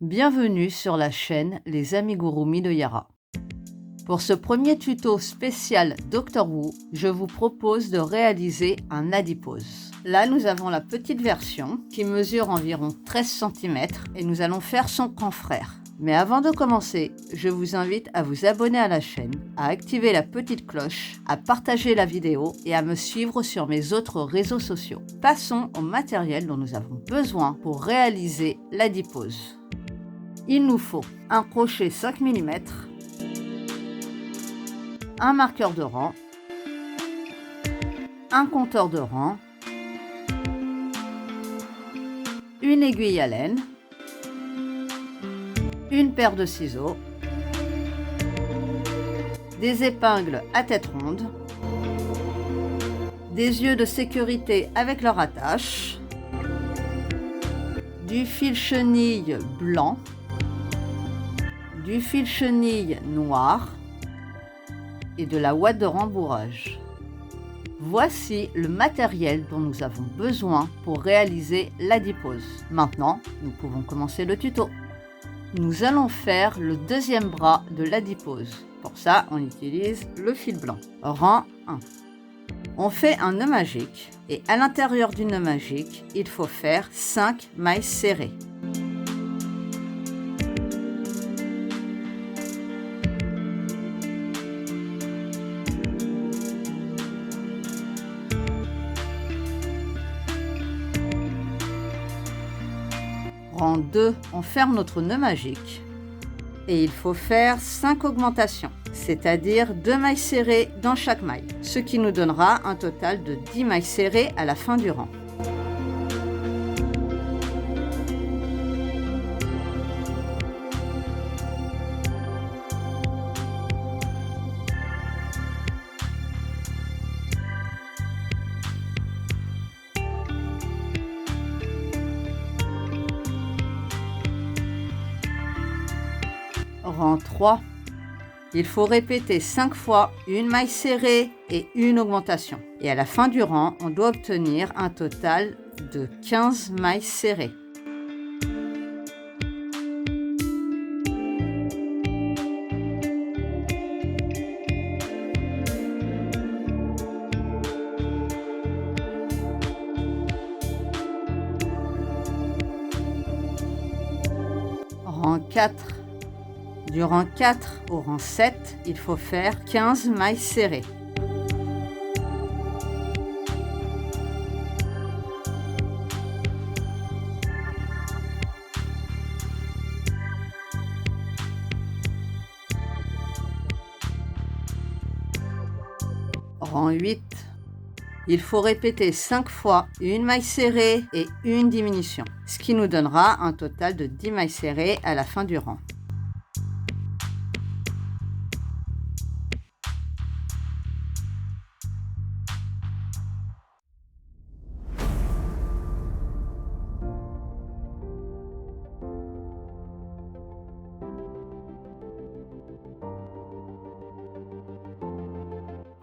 Bienvenue sur la chaîne Les Amigurumi de Yara. Pour ce premier tuto spécial Dr Wu, je vous propose de réaliser un adipose. Là, nous avons la petite version qui mesure environ 13 cm et nous allons faire son grand frère. Mais avant de commencer, je vous invite à vous abonner à la chaîne, à activer la petite cloche, à partager la vidéo et à me suivre sur mes autres réseaux sociaux. Passons au matériel dont nous avons besoin pour réaliser l'adipose. Il nous faut un crochet 5 mm, un marqueur de rang, un compteur de rang, une aiguille à laine, une paire de ciseaux, des épingles à tête ronde, des yeux de sécurité avec leur attache, du fil chenille blanc, du fil chenille noir et de la ouate de rembourrage. Voici le matériel dont nous avons besoin pour réaliser l'adipose. Maintenant, nous pouvons commencer le tuto. Nous allons faire le deuxième bras de l'adipose. Pour ça, on utilise le fil blanc. Rang 1. On fait un nœud magique et à l'intérieur du nœud magique, il faut faire 5 mailles serrées. Rang 2, on ferme notre nœud magique et il faut faire 5 augmentations, c'est-à-dire 2 mailles serrées dans chaque maille, ce qui nous donnera un total de 10 mailles serrées à la fin du rang. Rang 3, il faut répéter 5 fois une maille serrée et une augmentation. Et à la fin du rang, on doit obtenir un total de 15 mailles serrées. Rang 4. Du rang 4 au rang 7, il faut faire 15 mailles serrées. Rang 8, il faut répéter 5 fois une maille serrée et une diminution, ce qui nous donnera un total de 10 mailles serrées à la fin du rang.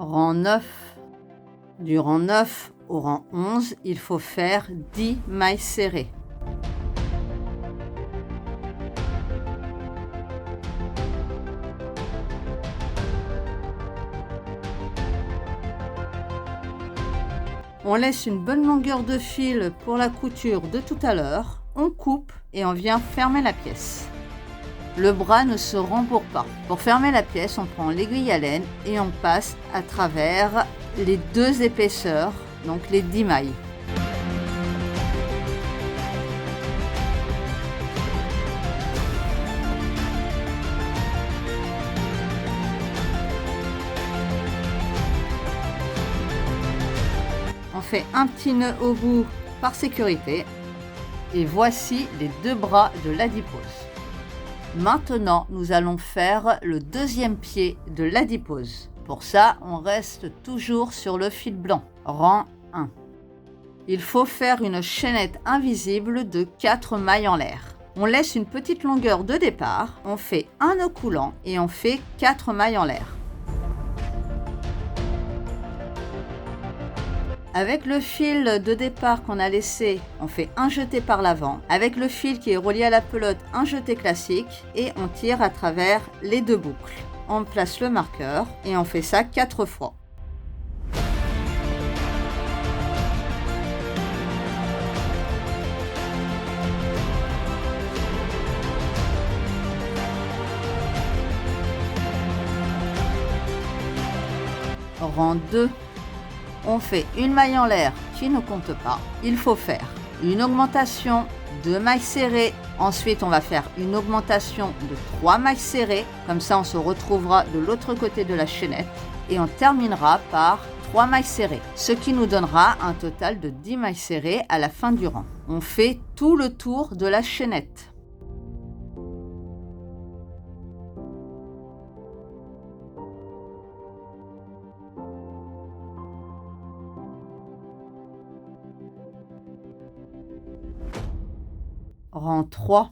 Rang 9. Du rang 9 au rang 11, il faut faire 10 mailles serrées. On laisse une bonne longueur de fil pour la couture de tout à l'heure. On coupe et on vient fermer la pièce. Le bras ne se rembourre pas. Pour fermer la pièce, on prend l'aiguille à laine et on passe à travers les deux épaisseurs, donc les 10 mailles. On fait un petit nœud au bout par sécurité. Et voici les deux bras de l'adipose. Maintenant, nous allons faire le deuxième pied de l'adipose. Pour ça, on reste toujours sur le fil blanc. Rang 1. Il faut faire une chaînette invisible de 4 mailles en l'air. On laisse une petite longueur de départ, on fait un nœud coulant et on fait 4 mailles en l'air. Avec le fil de départ qu'on a laissé, on fait un jeté par l'avant. Avec le fil qui est relié à la pelote, un jeté classique et on tire à travers les 2 boucles. On place le marqueur et on fait ça 4 fois. Rang 2. On fait une maille en l'air qui ne compte pas. Il faut faire une augmentation, 2 mailles serrées. Ensuite, on va faire une augmentation de 3 mailles serrées. Comme ça, on se retrouvera de l'autre côté de la chaînette. Et on terminera par 3 mailles serrées. Ce qui nous donnera un total de 10 mailles serrées à la fin du rang. On fait tout le tour de la chaînette. Rang 3.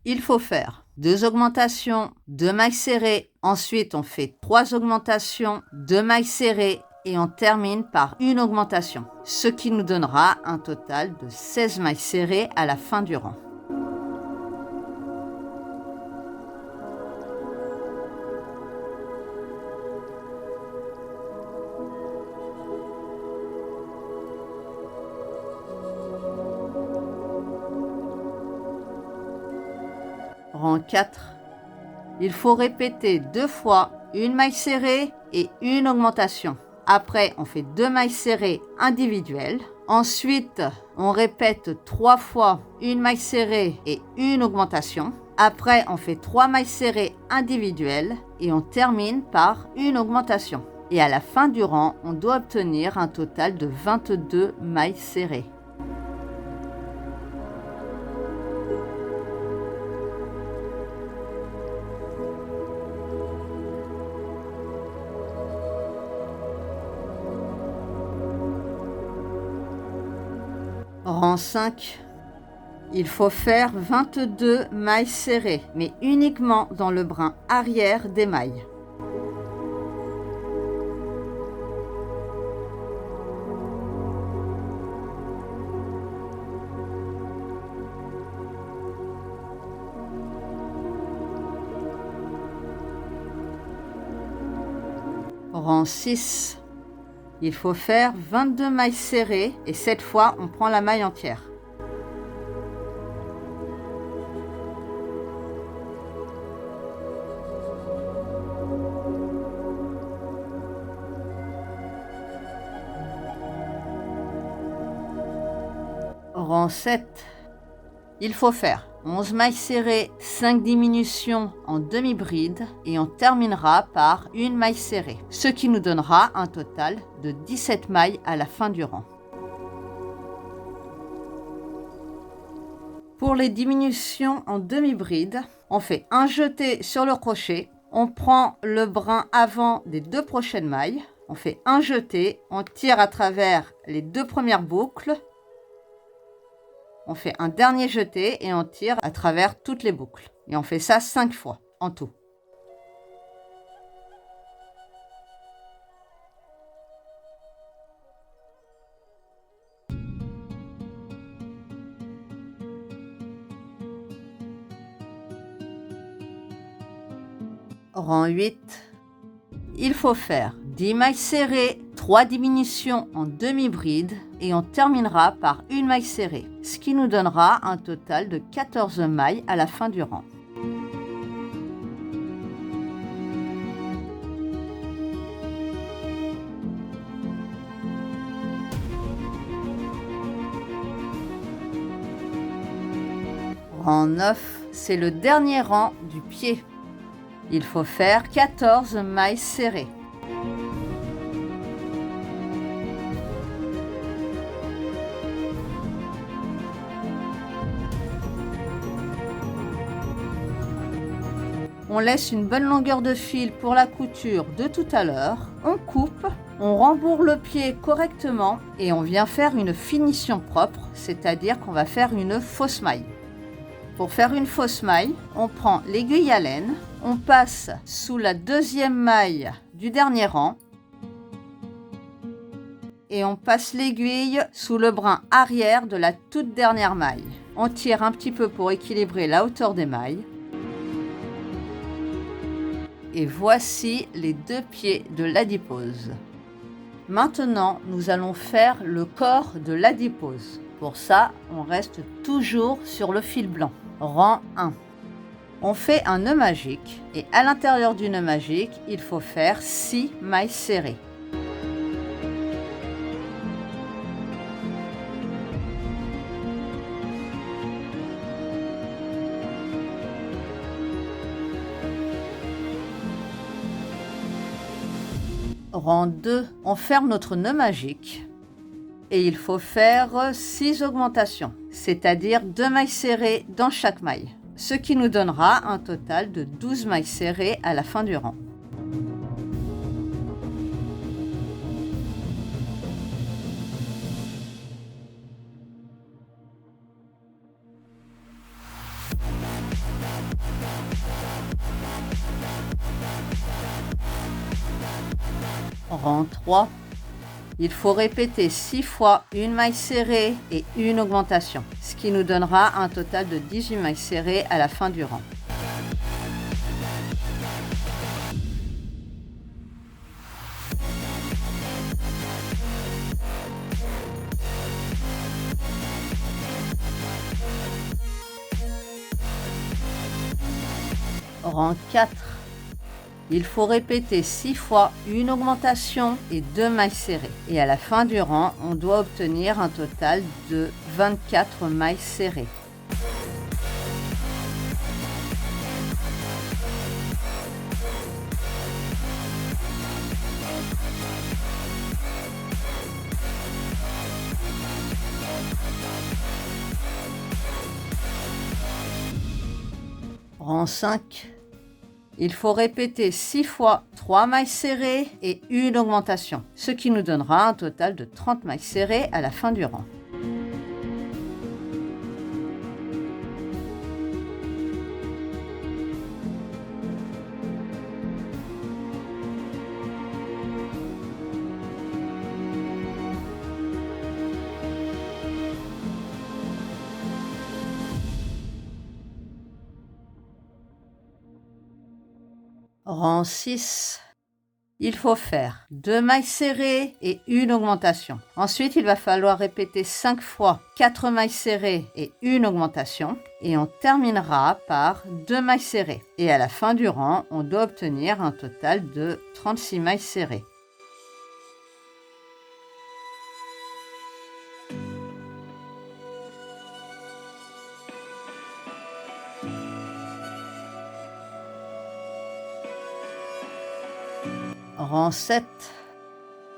Il faut faire 2 augmentations, 2 mailles serrées. Ensuite, on fait 3 augmentations, 2 mailles serrées et on termine par une augmentation. Ce qui nous donnera un total de 16 mailles serrées à la fin du rang. Rang 4. Il faut répéter 2 fois une maille serrée et une augmentation. Après, on fait 2 mailles serrées individuelles. Ensuite, on répète 3 fois une maille serrée et une augmentation. Après, on fait 3 mailles serrées individuelles et on termine par une augmentation. Et à la fin du rang, on doit obtenir un total de 22 mailles serrées. Rang 5. Il faut faire 22 mailles serrées, mais uniquement dans le brin arrière des mailles. Rang 6. Il faut faire 22 mailles serrées et cette fois, on prend la maille entière. Rang 7. Il faut faire 11 mailles serrées, 5 diminutions en demi-bride et on terminera par une maille serrée, ce qui nous donnera un total de 17 mailles à la fin du rang. Pour les diminutions en demi-bride, on fait un jeté sur le crochet, on prend le brin avant des 2 prochaines mailles, on fait un jeté, on tire à travers les 2 premières boucles. On fait un dernier jeté et on tire à travers toutes les boucles. Et on fait ça 5 fois en tout. Rang 8. Il faut faire 10 mailles serrées, 3 diminutions en demi-bride et on terminera par une maille serrée, ce qui nous donnera un total de 14 mailles à la fin du rang. Rang 9, c'est le dernier rang du pied. Il faut faire 14 mailles serrées. On laisse une bonne longueur de fil pour la couture de tout à l'heure. On coupe, on rembourre le pied correctement et on vient faire une finition propre, c'est-à-dire qu'on va faire une fausse maille. Pour faire une fausse maille, on prend l'aiguille à laine, on passe sous la 2e maille du dernier rang et on passe l'aiguille sous le brin arrière de la toute dernière maille. On tire un petit peu pour équilibrer la hauteur des mailles. Et voici les 2 pieds de l'adipose. Maintenant, nous allons faire le corps de l'adipose. Pour ça, on reste toujours sur le fil blanc. Rang 1. On fait un nœud magique et à l'intérieur du nœud magique, il faut faire 6 mailles serrées. Rang 2, on ferme notre nœud magique et il faut faire 6 augmentations, c'est-à-dire 2 mailles serrées dans chaque maille, ce qui nous donnera un total de 12 mailles serrées à la fin du rang. Rang 3, il faut répéter 6 fois une maille serrée et une augmentation, ce qui nous donnera un total de 18 mailles serrées à la fin du rang. Rang 4. Il faut répéter 6 fois une augmentation et 2 mailles serrées. Et à la fin du rang, on doit obtenir un total de 24 mailles serrées. Rang 5. Il faut répéter 6 fois 3 mailles serrées et une augmentation, ce qui nous donnera un total de 30 mailles serrées à la fin du rang. Rang 6. Il faut faire 2 mailles serrées et une augmentation. Ensuite, il va falloir répéter 5 fois 4 mailles serrées et une augmentation. Et on terminera par 2 mailles serrées. Et à la fin du rang, on doit obtenir un total de 36 mailles serrées. Rang 7.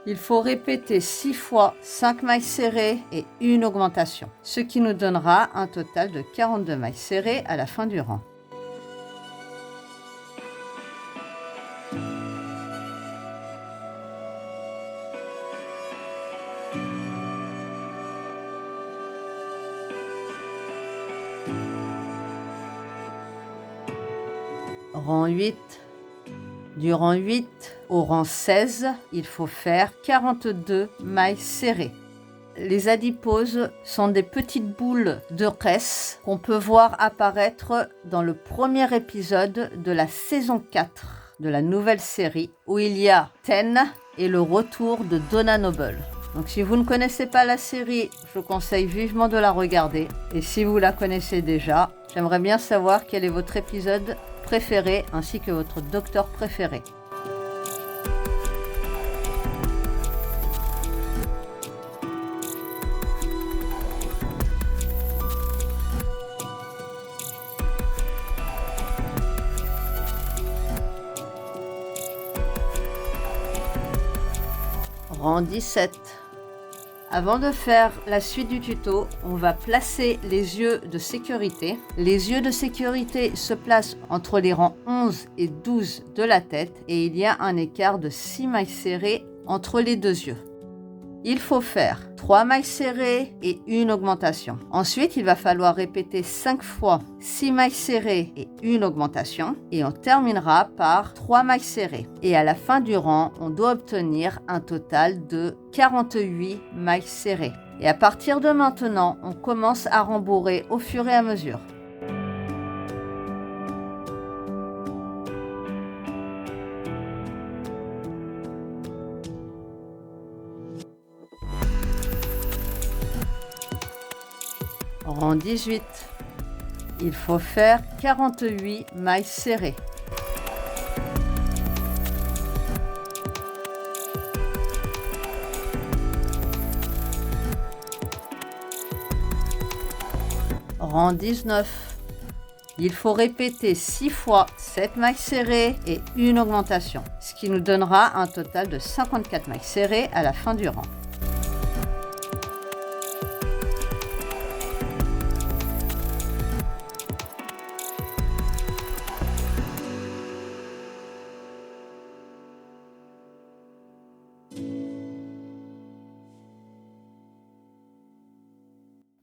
Il faut répéter 6 fois 5 mailles serrées et une augmentation, ce qui nous donnera un total de 42 mailles serrées à la fin du rang. Rang 8. Du rang 8 au rang 16, il faut faire 42 mailles serrées. Les adiposes sont des petites boules de graisse qu'on peut voir apparaître dans le premier épisode de la saison 4 de la nouvelle série où il y a Ten et le retour de Donna Noble. Donc si vous ne connaissez pas la série, je vous conseille vivement de la regarder. Et si vous la connaissez déjà, j'aimerais bien savoir quel est votre épisode préféré ainsi que votre docteur préféré. Rang 17. Avant de faire la suite du tuto, on va placer les yeux de sécurité. Les yeux de sécurité se placent entre les rangs 11 et 12 de la tête et il y a un écart de 6 mailles serrées entre les deux yeux. Il faut faire 3 mailles serrées et une augmentation. Ensuite, il va falloir répéter 5 fois 6 mailles serrées et une augmentation. Et on terminera par 3 mailles serrées. Et à la fin du rang, on doit obtenir un total de 48 mailles serrées. Et à partir de maintenant, on commence à rembourrer au fur et à mesure. Rang 18. Il faut faire 48 mailles serrées. Rang 19. Il faut répéter 6 fois 7 mailles serrées et une augmentation, ce qui nous donnera un total de 54 mailles serrées à la fin du rang.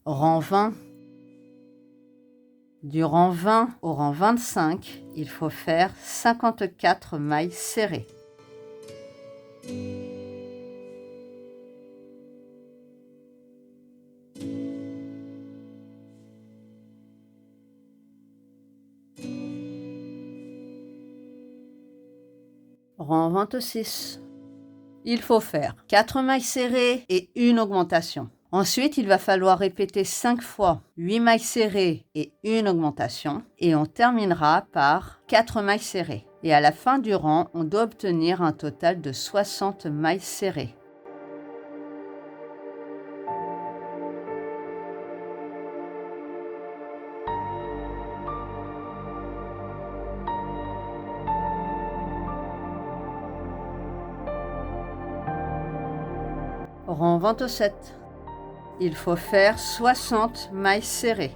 Rang 20. Du rang 20 au rang 25, il faut faire 54 mailles serrées. Rang 26. Il faut faire 4 mailles serrées et une augmentation. Ensuite, il va falloir répéter 5 fois 8 mailles serrées et une augmentation. Et on terminera par 4 mailles serrées. Et à la fin du rang, on doit obtenir un total de 60 mailles serrées. Rang 27. Il faut faire 60 mailles serrées.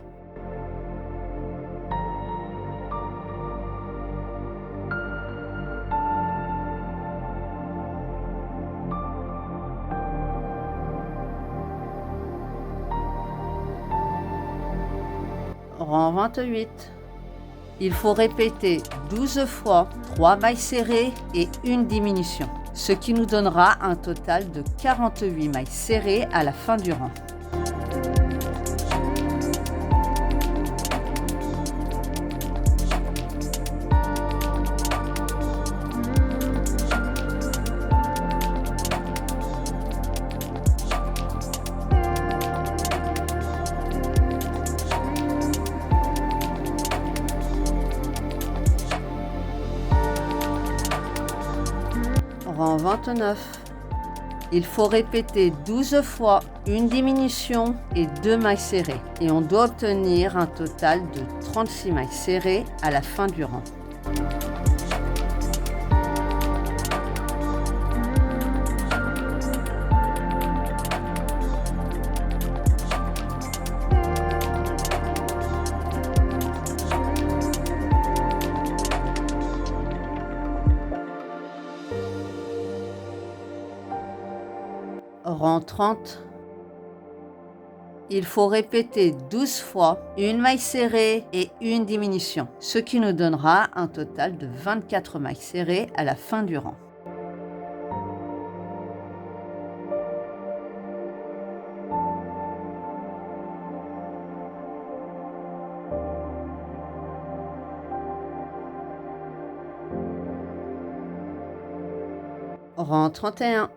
Rang 28. Il faut répéter 12 fois 3 mailles serrées et une diminution, ce qui nous donnera un total de 48 mailles serrées à la fin du rang. Rang 29. Il faut répéter 12 fois une diminution et 2 mailles serrées. Et on doit obtenir un total de 36 mailles serrées à la fin du rang. Rang 30. Il faut répéter 12 fois une maille serrée et une diminution, ce qui nous donnera un total de 24 mailles serrées à la fin du rang. Rang 31.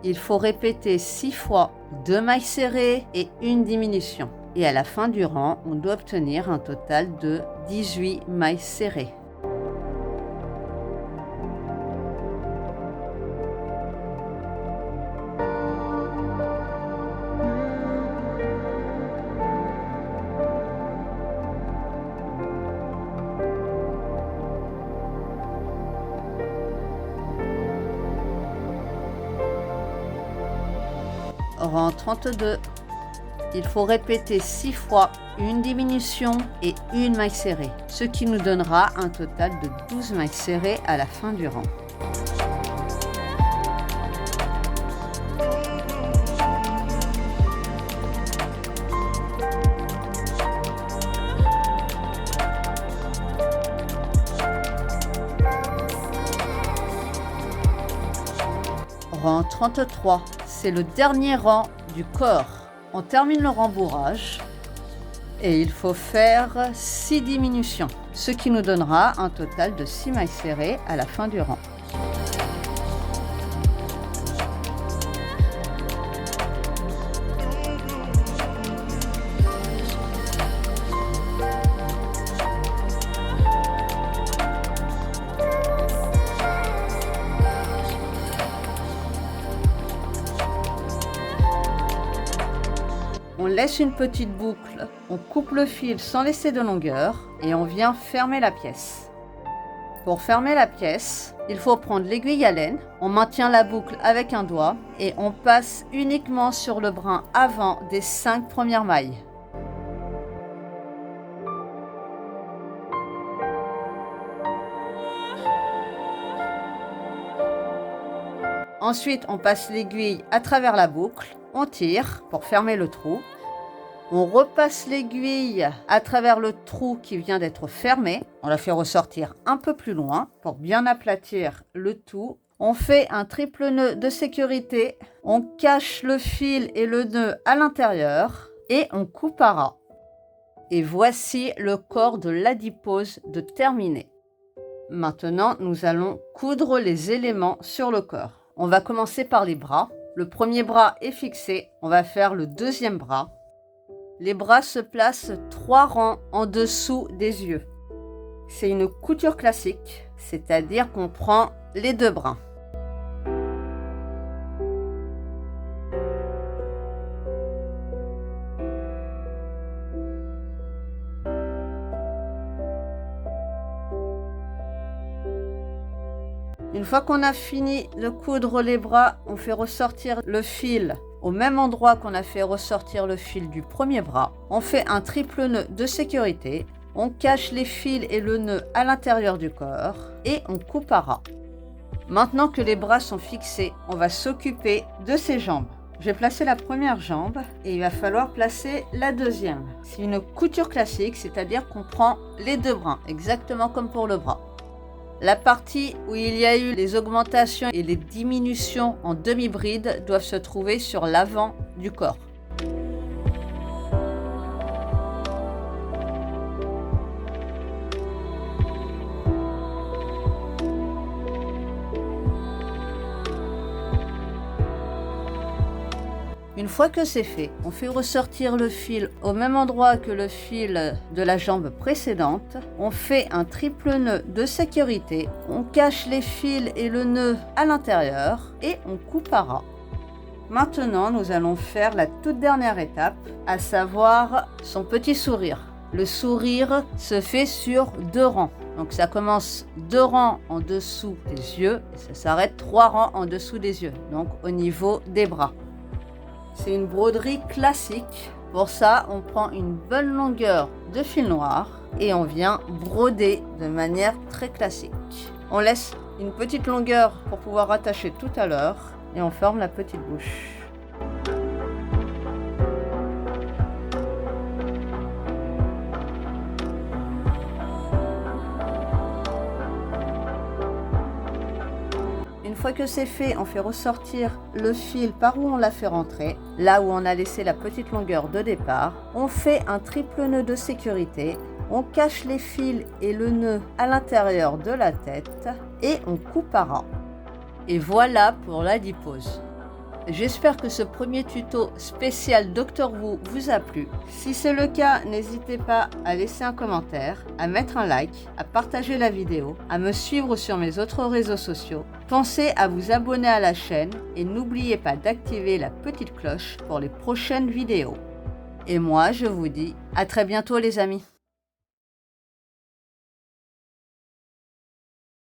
Il faut répéter 6 fois 2 mailles serrées et une diminution. Et à la fin du rang, on doit obtenir un total de 18 mailles serrées. Rang 32. Il faut répéter 6 fois une diminution et une maille serrée, ce qui nous donnera un total de 12 mailles serrées à la fin du rang. Rang 33, c'est le dernier rang du corps. On termine le rembourrage et il faut faire 6 diminutions, ce qui nous donnera un total de 6 mailles serrées à la fin du rang. On laisse une petite boucle, on coupe le fil sans laisser de longueur et on vient fermer la pièce. Pour fermer la pièce, il faut prendre l'aiguille à laine, on maintient la boucle avec un doigt et on passe uniquement sur le brin avant des 5 premières mailles. Ensuite, on passe l'aiguille à travers la boucle, on tire pour fermer le trou. On repasse l'aiguille à travers le trou qui vient d'être fermé. On la fait ressortir un peu plus loin pour bien aplatir le tout. On fait un triple nœud de sécurité. On cache le fil et le nœud à l'intérieur et on coupe à ras. Et voici le corps de l'adipose de terminé. Maintenant, nous allons coudre les éléments sur le corps. On va commencer par les bras. Le premier bras est fixé. On va faire le deuxième bras. Les bras se placent 3 rangs en dessous des yeux. C'est une couture classique, c'est-à-dire qu'on prend les 2 brins. Une fois qu'on a fini de coudre les bras, on fait ressortir le fil au même endroit qu'on a fait ressortir le fil du premier bras. On fait un triple nœud de sécurité, on cache les fils et le nœud à l'intérieur du corps et on coupe à ras. Maintenant que les bras sont fixés, on va s'occuper de ses jambes. J'ai placé la première jambe et il va falloir placer la deuxième. C'est une couture classique, c'est-à-dire qu'on prend les 2 brins, exactement comme pour le bras. La partie où il y a eu les augmentations et les diminutions en demi-bride doivent se trouver sur l'avant du corps. Une fois que c'est fait, on fait ressortir le fil au même endroit que le fil de la jambe précédente. On fait un triple nœud de sécurité. On cache les fils et le nœud à l'intérieur et on coupe à ras. Maintenant, nous allons faire la toute dernière étape, à savoir son petit sourire. Le sourire se fait sur 2 rangs. Donc ça commence 2 rangs en dessous des yeux et ça s'arrête 3 rangs en dessous des yeux, donc au niveau des bras. C'est une broderie classique. Pour ça, on prend une bonne longueur de fil noir et on vient broder de manière très classique. On laisse une petite longueur pour pouvoir attacher tout à l'heure et on forme la petite bouche. Une fois que c'est fait, on fait ressortir le fil par où on l'a fait rentrer, là où on a laissé la petite longueur de départ. On fait un triple nœud de sécurité, on cache les fils et le nœud à l'intérieur de la tête et on coupe à ras. Et voilà pour l'adipose. J'espère que ce premier tuto spécial Dr Wu vous a plu. Si c'est le cas, n'hésitez pas à laisser un commentaire, à mettre un like, à partager la vidéo, à me suivre sur mes autres réseaux sociaux. Pensez à vous abonner à la chaîne et n'oubliez pas d'activer la petite cloche pour les prochaines vidéos. Et moi, je vous dis à très bientôt les amis.